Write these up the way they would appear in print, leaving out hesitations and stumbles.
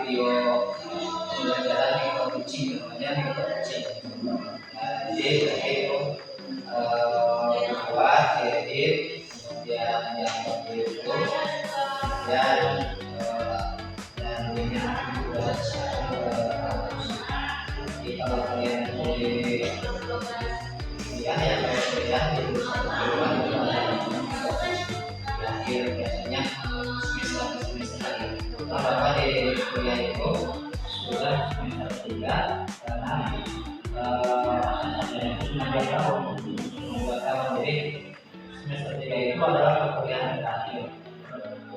video pembelajaran mikro kucing, namanya mikro kucing. Jadi itu buat diedit, kemudian yang itu dan ini juga jadi kalau kalian di kuliah yang kuliah di akhir biasanya semester apa di kuliah itu sudah semester 3 karena ada tahun jadi semester 3 itu adalah perkuliahan terakhir.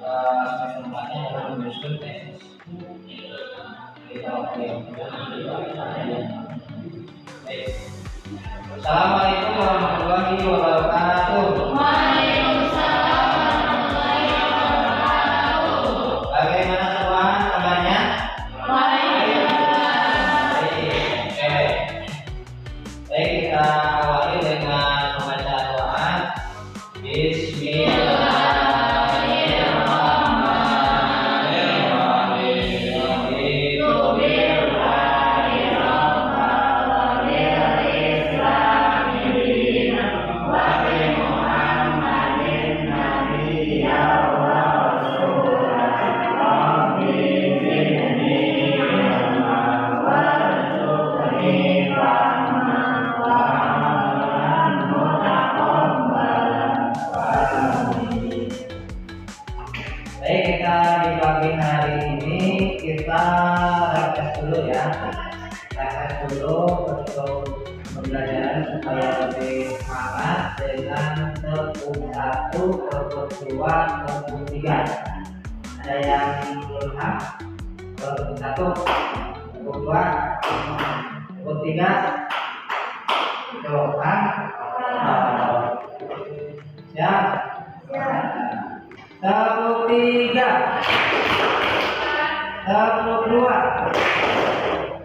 Semester 4-nya adalah menyusun tesis. Assalamualaikum warahmatullahi wabarakatuh. Bagaimana semua kabarnya? Baik, kita awali dengan membaca doa. Baik, kita di pagi hari ini kita refresh dulu ya. Refresh dulu untuk pembelajaran supaya lebih semangat dengan tepung 1, tepung 2, tepung 3. Ada yang belum paham? Tepung 1, tepung 2, tepung 3. Itu paham? Siap? Tepung 3, tepung 2,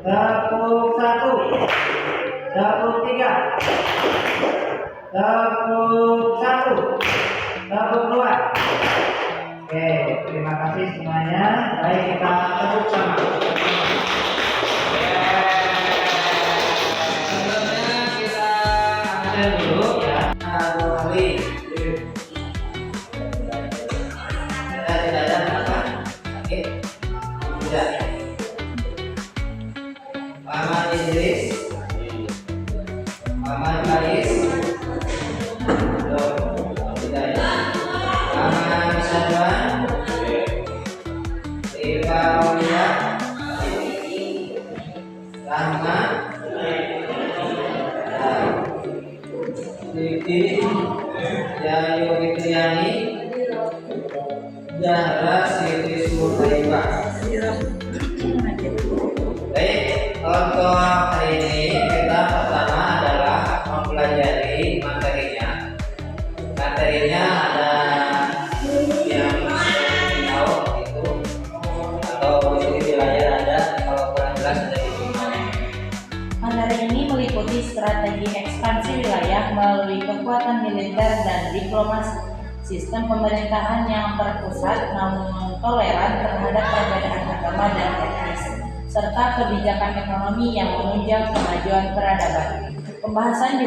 tepung 1, tepung 3, tepung 1, tepung 2. Oke, terima kasih semuanya. Baik, kita tepuk sama. Sebelumnya kita akan dulu ya. Kembali. Muhammad Idris, Muhammad Faris, Muhammad Sadwan, Iva Aulia, Rahma, Siti, Yayu Fitriani, Zahra Siti Sulaiman. Baik, untuk hari ini kita pertama adalah mempelajari materinya. Materinya ada yang tahu itu atau di wilayah ada, kalau kurang jelas ada di mana. Materi ini meliputi strategi ekspansi wilayah melalui kekuatan militer dan diplomasi, sistem pemerintahan yang terpusat namun toleran terhadap perbedaan agama dan etnis, serta kebijakan ekonomi yang menunjang kemajuan peradaban. Pembahasan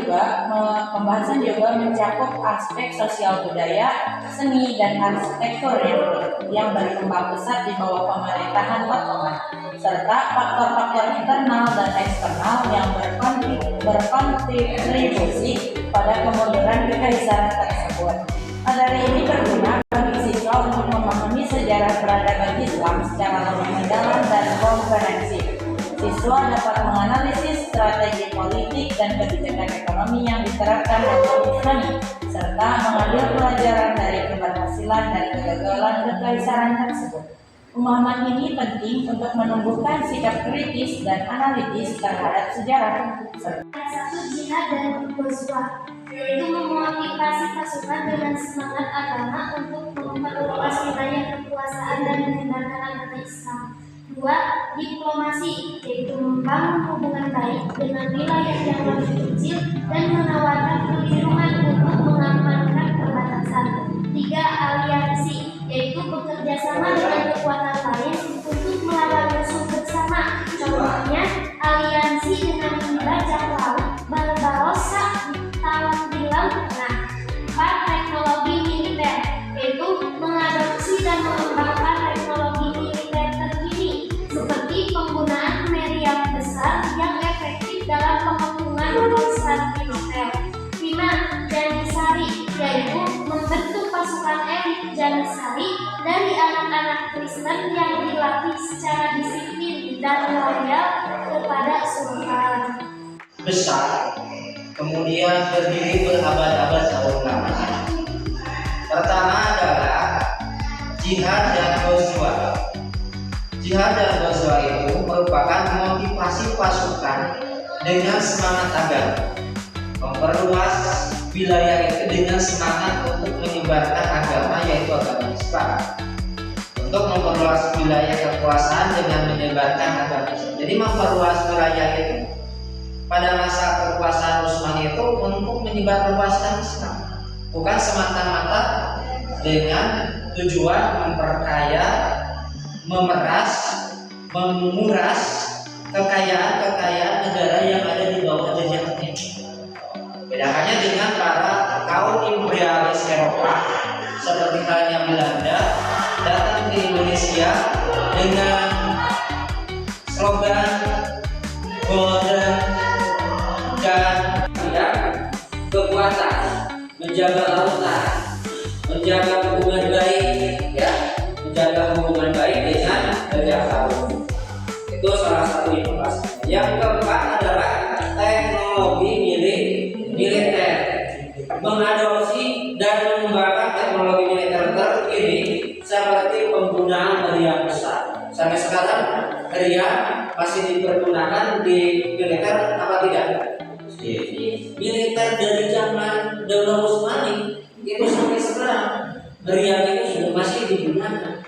juga mencakup aspek sosial budaya, seni, dan arsitektur yang berkembang pesat di bawah pemerintahan Ottoman, serta faktor-faktor internal dan eksternal yang berkontribusi pada kemunduran kekaisaran tersebut. Materi ini berguna bagi siswa untuk memahami sejarah peradaban Islam secara lebih mendalam dan komprehensif. Siswa dapat menganalisis strategi politik dan kebijakan ekonomi yang diterapkan dalam Islami, serta mengambil pelajaran dari keberhasilan dan kegagalan kekaisaran tersebut. Pemahaman ini penting untuk menumbuhkan sikap kritis dan analitis terhadap sejarah. Satu jihad dan bersuah, yaitu memotivasi pasukan dengan semangat agama untuk memperluas wilayah kekuasaan dan menyebarkan agama Islam. 2. Diplomasi, yaitu membangun hubungan baik dengan wilayah yang lebih kecil dan menawarkan perlindungan untuk mengamankan perbatasan. 3. Aliansi, yaitu bekerja sama dengan kekuatan lain untuk melawan musuh urusan militer. 5. Janisari, yaitu membentuk pasukan elit Janisari dari anak-anak Kristen yang dilatih secara disiplin dan loyal kepada sultan. Besar, kemudian berdiri berabad-abad tahun lamanya. Pertama adalah jihad dan ghazwa. Jihad dan ghazwa itu merupakan motivasi pasukan dengan semangat agama, memperluas wilayah itu dengan semangat untuk menyebarkan agama, yaitu agama Islam. Untuk memperluas wilayah kekuasaan dengan menyebarkan agama Islam. Jadi memperluas wilayah itu pada masa kekuasaan Utsmani itu untuk menyebarluaskan Islam, bukan semata-mata dengan tujuan memperkaya, memeras, menguras kekayaan negara yang ada di bawah jajahannya. Bedakannya dengan para kaum imperialis Eropa seperti halnya Belanda datang ke Indonesia dengan slogan golden dan kekuatan, menjaga lautan, menjaga hubungan baik, ya, menjaga hubungan baik dengan bajak laut. Itu salah satu inovasi. Yang keempat adalah teknologi militer, mengadopsi dan mengembangkan teknologi militer terkini seperti penggunaan meriam besar. Sampai sekarang meriam masih dipergunakan di militer apa tidak? Militer dari zaman Daulah Utsmani itu sampai sekarang meriam itu sudah masih digunakan.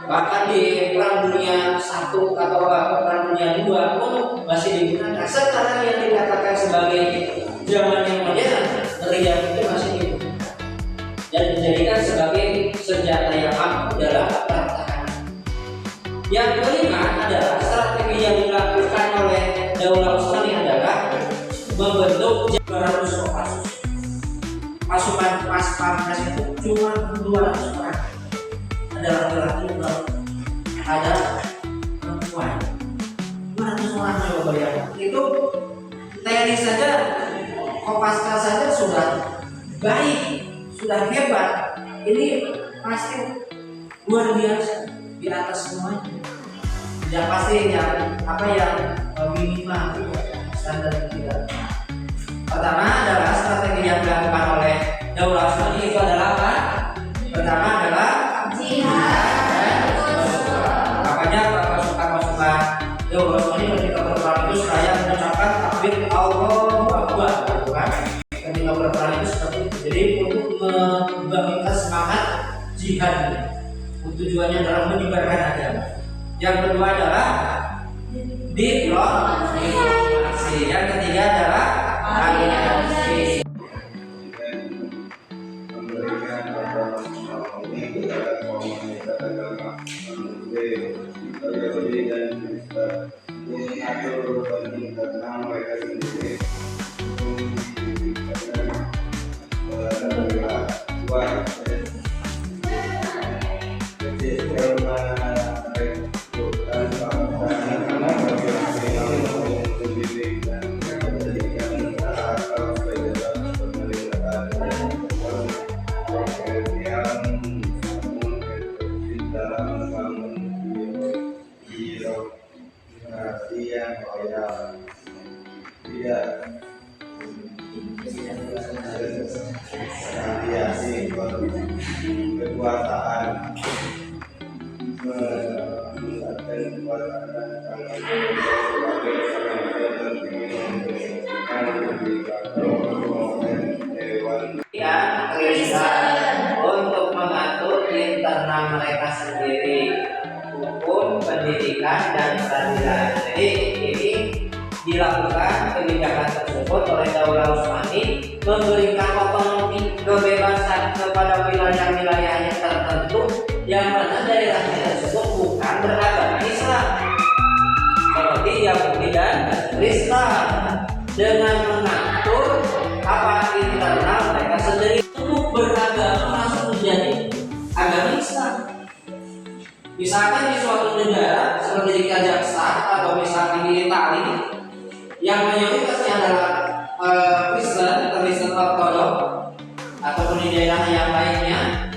Bahkan di Perang Dunia I atau Perang Dunia II pun masih digunakan. Sekarang yang dikatakan sebagai zaman yang modern, meriam itu masih digunakan dan dijadikan sebagai senjata yang ampuh dalam pertahanan. Yang kelima adalah strategi yang dilakukan oleh Daulah Utsmani adalah membentuk 200 Kopassus. Pasukan pas pampres itu cuma 200 orang. Ada laki-laki, ada perempuan. 200 orang, coba bayangkan. Itu TNI saja, Kopaska saja sudah baik, sudah hebat. Ini pasti luar biasa di atas semuanya. Yang pasti yang minimal standar kita. Pertama adalah strategi yang dilakukan oleh Daulah Utsmani itu adalah apa? Pertama adalah jihad dan ghazwa. Makanya pasukan Daulah Utsmani ketika berperang itu seraya mengucapkan takbir Allahu Akbar, kan? Ketika berperang itu seperti itu. Jadi untuk membangkitkan semangat jihad. Tujuannya adalah menyebarkan agama. Yang kedua adalah diplomasi. Yang ketiga adalah aliansi. Memberikan ini kepada komunitas agama Yahudi dan Kristen untuk mengatur dan internal mereka sendiri kekuasaan untuk mengatur internal mereka sendiri, hukum, pendidikan, dan peradilan. Jadi ini dilakukan kebijakan tersebut oleh Daulah Utsmani, memberikan otonomi kebebasan kepada wilayah-wilayahnya tertentu yang mana daerahnya tersebut bukan beragama Islam, seperti Yahudi dan Kristen, dengan mengatur apa internal mereka sendiri untuk beragama langsung menjadi agama Islam. Misalkan di suatu negara seperti di Kazakhstan atau misalkan di Italia yang mayoritasnya adalah Kristen Ortodok ataupun di daerah yang lainnya.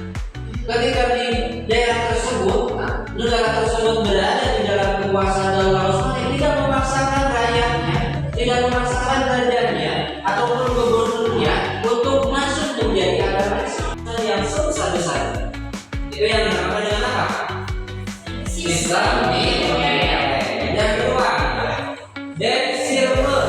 Ketika di daerah tersebut, negara tersebut berada di dalam kekuasaan Daula Usmani, tidak memaksakan rakyatnya, tidak memaksakan rajanya ataupun gubernurnya untuk masuk menjadi agama Islam yang sebesar-besarnya. Itu yang dinamakan dengan apa? Islam di Indonesia. Yang kedua, Dexilme,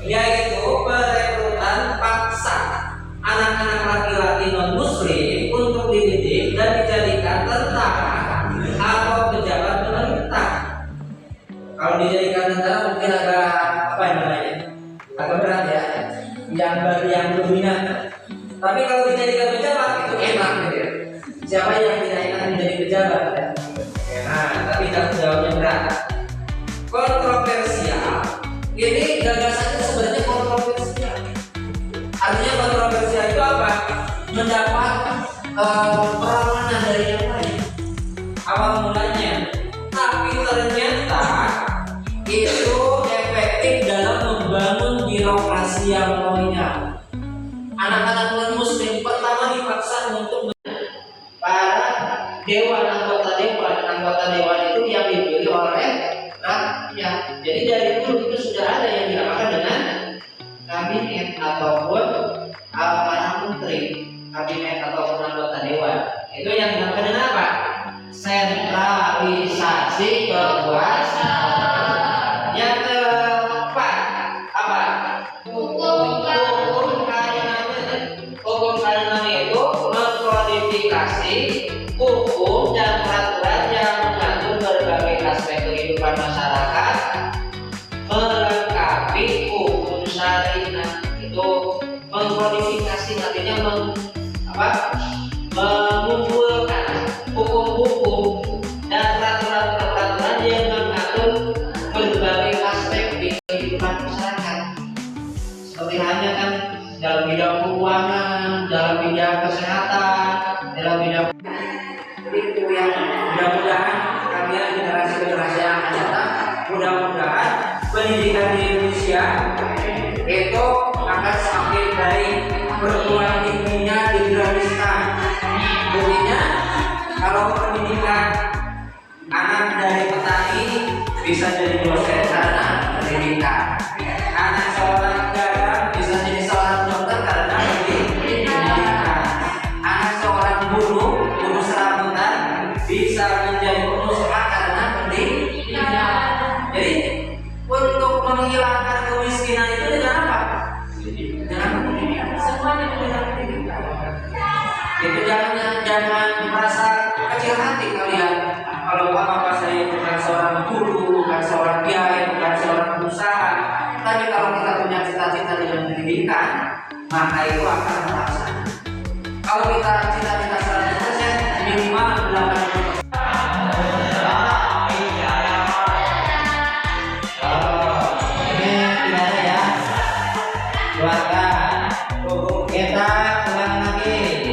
yaitu perekrutan paksa anak-anak laki-laki non-muslim untuk dididik dan dijadikan tentara atau pejabat pemerintah. Kalau dijadikan tentara mungkin agak apa yang namanya? Agak berat ya, yang dominan. Tapi kalau dijadikan pejabat itu enak gitu ya. Siapa yang tidak enak menjadi pejabat ya? Nah, tapi tanggung jawabnya berat. Kontroversial. Ini gagasannya sebenarnya kontroversial. Artinya kontroversial itu apa? Mendapat perlawanan dari yang lain. Awal mulanya, tapi ternyata itu efektif dalam membangun birokrasi yang loyal. Anak-anak non-muslim pertama dipaksa untuk para dewan anggota dewan itu yang dipilih oleh rakyat. Jadi dari dulu itu sudah ada yang dinamakan dengan kabinet ataupun para menteri, kabinet ataupun anggota dewan. Itu yang dinamakan dengan apa? Sentralisasi kekuasaan. Yang keempat apa? Hukum karenanya itu mengkodifikasi hukum dan peraturan yang mengatur berbagai aspek kehidupan masyarakat, melengkapi hukum syariat. Itu mengkodifikasi artinya mengumpulkan hukum-hukum dan peraturan-peraturan yang mengatur berbagai aspek di kehidupan masyarakat. Seperti halnya kan dalam bidang keuangan, dalam bidang kesehatan, dalam bidang itu yang mudah-mudahan kalian generasi-generasi yang akan datang, mudah-mudahan pendidikan di Indonesia itu akan semakin baik, perguruan tingginya digratiskan. Buktinya kalau pendidikan anak dari petani bisa jadi dosen karena pendidikan, anak seorang dagang bisa jadi seorang dokter karena pendidikan, anak seorang guru serabutan bisa menjadi pengusaha karena pendidikan. Jadi untuk menghilangkan kemiskinan itu dengan apa? Dengan pendidikan. Semuanya dengan pendidikan. Itu jangan merasa kecil hati kalian. Kalau bapak saya bukan seorang guru, bukan seorang kiai, bukan seorang pengusaha, tapi kalau kita punya cita-cita dengan pendidikan, maka itu akan terlaksana. Kalau kita cita-cita 100%, minimal 80%. Kita ulang lagi.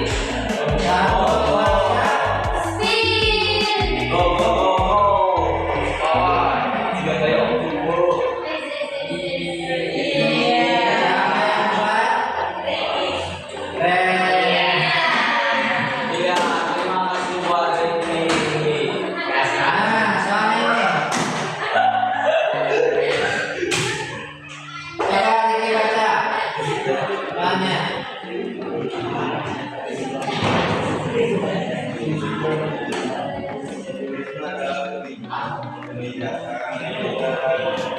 Thank you.